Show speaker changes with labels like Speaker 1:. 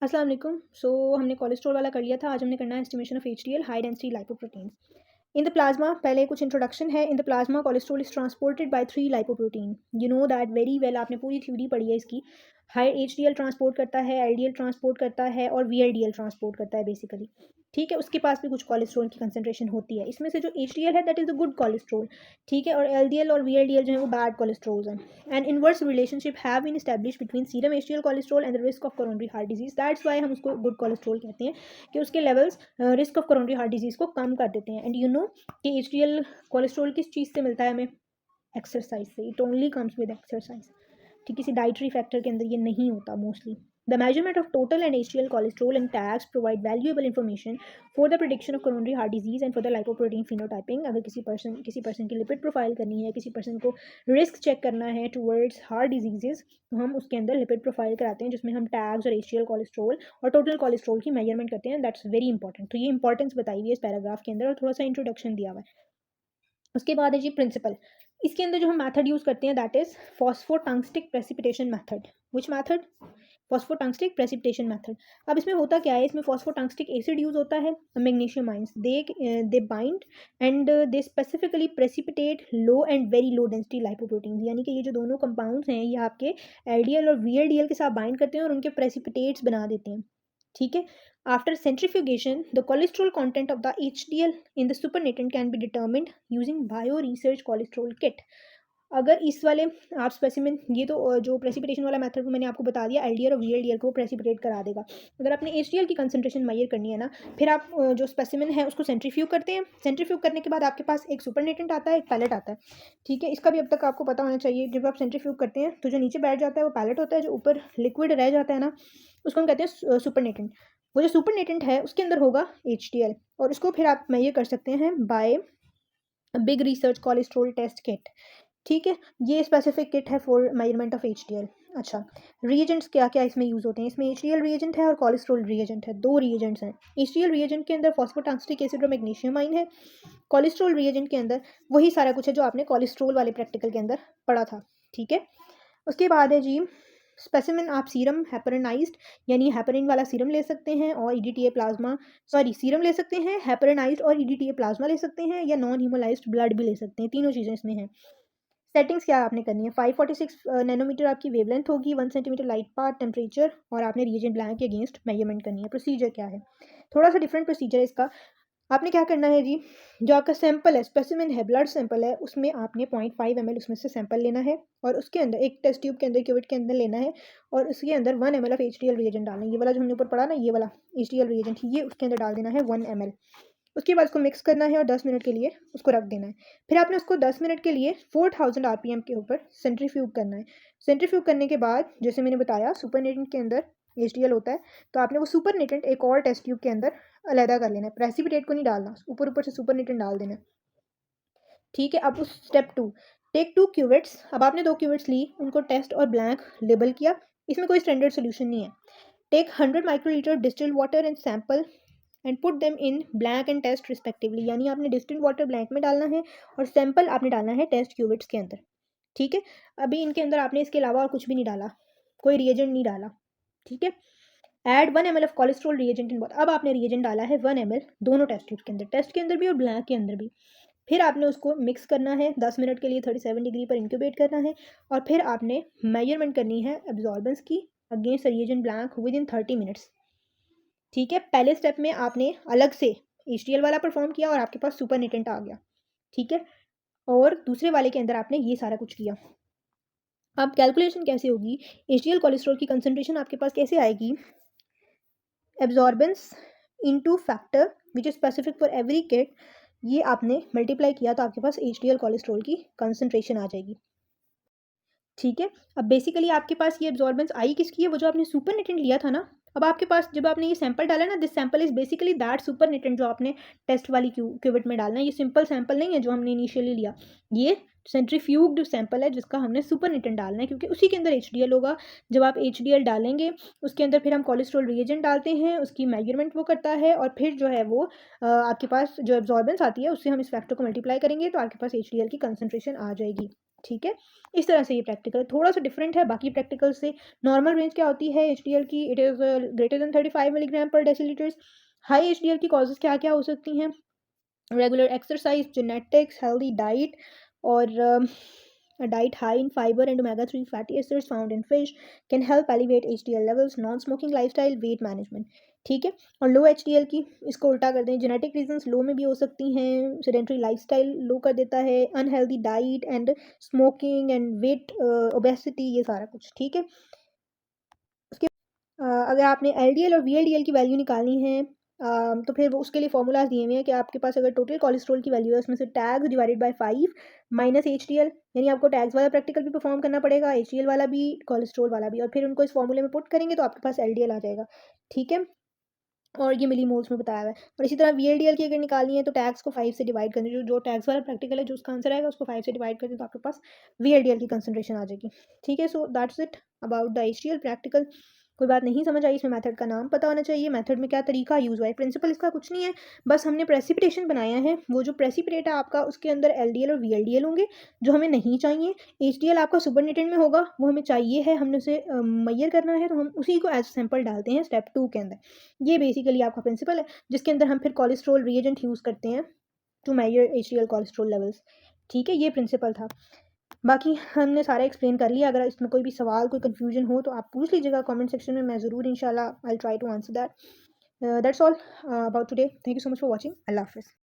Speaker 1: अस्सलाम वालेकुम। हमने कोलेस्ट्रॉल वाला कर लिया था। आज हमने करना है estimation of HDL, high density lipoproteins. In the plasma, पहले कुछ इंट्रोडक्शन है। In the plasma cholesterol is transported by 3 lipoprotein. You know that very well, आपने पूरी थ्योरी पढ़ी है इसकी। हाई एचडीएल ट्रांसपोर्ट करता है, एलडीएल ट्रांसपोर्ट करता है और वीएलडीएल ट्रांसपोर्ट करता है बेसिकली। ठीक है, उसके पास भी कुछ कोलेस्ट्रॉल की कंसंट्रेशन होती है। इसमें से जो एचडीएल है that is the good cholesterol. ठीक है, और एलडीएल और वीएलडीएल जो है वो बैड कोलेस्ट्रॉल्स हैं। And inverse relationship have been establish between serum HDL cholesterol and the risk of coronary heart disease. That's why हम उसको गुड कोलेस्ट्रॉल कहते हैं कि उसके levels risk of coronary heart disease को कम कर देते हैं। एंड यू नो कि एचडीएल कोलेस्ट्रॉल किस चीज़ से मिलता है हमें? एक्सरसाइज से। It only comes with exercise. ठीक, किसी डाइटरी फैक्टर के अंदर ये नहीं होता mostly. The measurement of total and HDL cholesterol in tags provide valuable information for the prediction of coronary heart disease and for the lipoprotein phenotyping. अगर किसी person की लिपिड प्रोफाइल करनी है, किसी पर्सन को रिस्क चेक करना है towards heart diseases, तो हम उसके अंदर लिपिड प्रोफाइल कराते हैं जिसमें हम टैग्स और एचडीएल कोलेस्ट्रॉल और टोटल कोलेस्ट्रॉल की मेजरमेंट करते हैं। That's very important. तो ये इंपॉर्टेंस बताई हुई है इस पैराग्राफ के अंदर और थोड़ा सा इंट्रोडक्शन दिया हुआ है। उसके बाद है जी प्रिंसिपल। इसके अंदर जो हम मेथड यूज़ करते हैं that is phosphotungstic precipitation method. Which method? Phosphotungstic precipitation method. अब इसमें होता क्या है, इसमें फॉस्फोटंगस्टिक एसिड यूज़ होता है, magnesium ions they bind and they specifically precipitate low and very low density lipoproteins. यानी कि ये जो दोनों कंपाउंड्स हैं ये आपके एलडीएल और वीएलडीएल के साथ बाइंड करते हैं और उनके प्रेसिपिटेट्स बना देते हैं। ठीक है, after centrifugation the cholesterol content of the HDL in the supernatant can be determined using bioresearch cholesterol kit। अगर इस वाले आप स्पेसिमेन, ये तो जो प्रेसिपिटेशन वाला मेथड मैंने आपको बता दिया, एलडीएल और वीएलडीएल को प्रेसिपिटेट करा देगा। अगर आपने एचडीएल की कंसंट्रेशन मेजर करनी है ना, फिर आप जो स्पेसिमेन है उसको सेंट्रीफ्यूग करते हैं। सेंट्रीफ्यूग करने के बाद आपके पास एक सुपरनेटेंट आता है, एक पैलेट आता है। ठीक है, इसका भी अब तक आपको पता होना चाहिए। जब आप सेंट्रीफ्यूग करते हैं तो जो नीचे बैठ जाता है वो पैलेट होता है, जो ऊपर लिक्विड रह जाता है ना उसको हम कहते हैं सुपरनेटेंट। वो जो सुपरनेटेंट है उसके अंदर होगा एचडीएल और उसको फिर आप मेजर कर सकते हैं by big research cholesterol test kit. ठीक है, ये स्पेसिफिक किट है फॉर मेजरमेंट ऑफ एचडीएल। अच्छा, रिएजेंट्स क्या क्या इसमें यूज़ होते हैं? इसमें एचडीएल रिएजेंट है और कोलेस्ट्रॉल रिएजेंट है। दो रिएजेंट्स हैं। एचडीएल रिएजेंट के अंदर फॉस्फोटंगस्टिक एसिड और मैग्नीशियम आयन है। कोलेस्ट्रॉल रिएजेंट के अंदर वही सारा कुछ है जो आपने कोलेस्ट्रॉल वाले प्रैक्टिकल के अंदर पढ़ा था। ठीक है, उसके बाद है जी स्पेसिमेन। आप सीरम हेपरनाइज्ड यानी हेपरिन वाला सीरम ले सकते हैं और ईडीटीए प्लाज्मा, सॉरी सीरम ले सकते हैं, हेपरनाइज्ड और ईडीटीए प्लाज्मा ले सकते हैं या नॉन हीमोलाइज्ड ब्लड भी ले सकते हैं। तीनों चीज़ें इसमें हैं। सेटिंग्स क्या आपने करनी है? 546 नैनोमीटर आपकी वेवलेंथ होगी, 1 सेंटीमीटर लाइट पाथ टेम्परेचर और आपने रिएजेंट ब्लैंक के अगेंस्ट मेजरमेंट करनी है। प्रोसीजर क्या है? थोड़ा सा डिफरेंट प्रोसीजर है इसका। आपने क्या करना है जी, जो आपका सैंपल है, स्पेसिमेन है, ब्लड सैंपल है, उसमें आपने 0.5 ml उसमें से सैंपल लेना है और उसके अंदर एक टेस्ट ट्यूब के अंदर, क्यूबिट के अंदर लेना है और उसके अंदर 1 ml ऑफ एचडीएल रिएजेंट डालना है। ये वाला जो हमने ऊपर पढ़ा ना, ये वाला एचडीएल रिएजेंट, ये उसके अंदर डाल देना है 1 ml। उसके बाद उसको मिक्स करना है और 10 मिनट के लिए उसको रख देना है। फिर आपने उसको 10 मिनट के लिए 4000 आरपीएम के ऊपर सेंट्रीफ्यूग करना है। सेंट्रीफ्यूग करने के बाद जैसे मैंने बताया सुपरनेटेंट के अंदर एचडीएल होता है, तो आपने वो सुपरनेटेंट एक और टेस्ट ट्यूब के अंदर अलहदा कर लेना है। प्रेसिपिटेट को नहीं डालना, ऊपर ऊपर से सुपरनेटेंट डाल देना है। ठीक है, अब उस स्टेप 2, टेक 2 क्यूबिट्स। अब आपने 2 क्यूबिट्स ली, उनको टेस्ट और ब्लैंक लेबल किया। इसमें कोई स्टैंडर्ड सोल्यूशन नहीं है। Take 100 microlitre distilled water and sample and put them in blank and test respectively. यानी आपने डिस्टिल्ड वाटर ब्लैंक में डालना है और सैंपल आपने डालना है टेस्ट क्यूबिट्स के अंदर। ठीक है, अभी इनके अंदर आपने इसके अलावा और कुछ भी नहीं डाला, कोई रिएजेंट नहीं डाला। ठीक है, add 1 ml of cholesterol reagent in both. अब आपने रिएजेंट डाला है 1 ml दोनों टेस्ट ट्यूब के अंदर, टेस्ट के अंदर भी और ब्लैंक के अंदर भी। फिर आपने उसको मिक्स करना है, 10 मिनट के लिए 37 डिग्री पर इंक्यूबेट करना है और फिर आपने मेजरमेंट करनी है एब्जॉर्बेंस की against reagent blank with in 30 minutes. ठीक है, पहले स्टेप में आपने अलग से एचडीएल वाला परफॉर्म किया और आपके पास सुपरनेटेंट आ गया। ठीक है, और दूसरे वाले के अंदर आपने ये सारा कुछ किया। अब कैलकुलेशन कैसे होगी? एचडीएल कोलेस्ट्रॉल की कंसंट्रेशन आपके पास कैसे आएगी? Absorbance into factor which is specific for every kit, ये आपने मल्टीप्लाई किया तो आपके पास एचडीएल कोलेस्ट्रॉल की कंसंट्रेशन आ जाएगी। ठीक है, अब बेसिकली आपके पास ये एब्जॉर्बेंस आई किसकी है? वो जो आपने सुपरनेटेंट लिया था ना। अब आपके पास जब आपने ये सैंपल डाला ना, this sample is basically that supernatant जो आपने टेस्ट वाली क्यूबिट में डालना है। ये सिंपल सैंपल नहीं है जो हमने इनिशियली लिया, ये सेंट्रीफ्यूग्ड सैंपल है जिसका हमने सुपरनेटेंट डालना है, क्योंकि उसी के अंदर HDL होगा। जब आप HDL डालेंगे उसके अंदर फिर हम कोलेस्ट्रॉल रिएजेंट डालते हैं, उसकी मेजरमेंट वो करता है, और फिर जो है वो आपके पास जो एब्जॉर्बेंस आती है उससे हम इस फैक्टर को मल्टीप्लाई करेंगे तो आपके पास HDL की कंसनट्रेशन आ जाएगी। ठीक है, इस तरह से ये प्रैक्टिकल थोड़ा सा डिफरेंट है बाकी प्रैक्टिकल से। नॉर्मल रेंज क्या होती है HDL की? It is greater than 35 milligram पर डेसीलीटर्स। हाई HDL की कॉजेज़ क्या क्या हो सकती हैं? Regular exercise, genetics, healthy diet, और a diet high in fiber and omega-3 fatty acids found in fish can help elevate HDL levels, non-smoking lifestyle, weight management। ठीक है, और लो HDL की इसको उल्टा कर दें, जेनेटिक रीजंस लो में भी हो सकती हैं, सेडेंट्री लाइफस्टाइल लो कर देता है, unhealthy diet and smoking and weight obesity, ये सारा कुछ। ठीक है, उसके अगर आपने LDL और VLDL की वैल्यू निकालनी है तो फिर वो उसके लिए फॉर्मूलाज दिए हुए हैं कि आपके पास अगर टोटल कोलेस्ट्रॉल की वैल्यू है उसमें से tags divided by 5 minus HDL, यानी आपको टैग्स वाला प्रैक्टिकल भी परफॉर्म करना पड़ेगा, HDL वाला भी, कोलेस्ट्रॉल वाला भी, और फिर उनको इस फॉर्मूले में पुट करेंगे तो आपके पास LDL आ जाएगा। ठीक है, और ये मिली मोल्स में बताया हुआ है। और इसी तरह VLDL की अगर निकालनी है तो टैग्स को 5 से डिवाइड करनी है, जो टैग्स वाला प्रैक्टिकल है जो उसका आंसर आएगा उसको 5 से डिवाइड कर दें तो आपके पास VLDL की कंसनट्रेशन आ जाएगी। ठीक है, so that's it about the HDL practical. कोई बात नहीं समझ आई, इसमें मेथड का नाम पता होना चाहिए, मेथड में क्या तरीका यूज़ हुआ है। प्रिंसिपल इसका कुछ नहीं है, बस हमने प्रेसिपिटेशन बनाया है। वो जो प्रेसिपिटेट है आपका उसके अंदर LDL और VLDL होंगे जो हमें नहीं चाहिए। HDL आपका सुपरनेटेंट में होगा, वो हमें चाहिए है, हमने उसे मैयर करना है, तो हम उसी को एज सैंपल डालते हैं स्टेप 2 के अंदर। ये बेसिकली आपका प्रिंसिपल है जिसके अंदर हम फिर कोलेस्ट्रॉल रिएजेंट यूज़ करते हैं to measure HDL cholesterol levels. ठीक है, ये प्रिंसिपल था। बाकी हमने सारा एक्सप्लेन कर लिया। अगर इसमें कोई भी सवाल, कोई कन्फ्यूजन हो तो आप पूछ लीजिएगा कमेंट सेक्शन में, मैं ज़रूर इंशाल्लाह I will try to answer that. That's all about today. Thank you so much for watching. अल्लाह हाफ़िज़।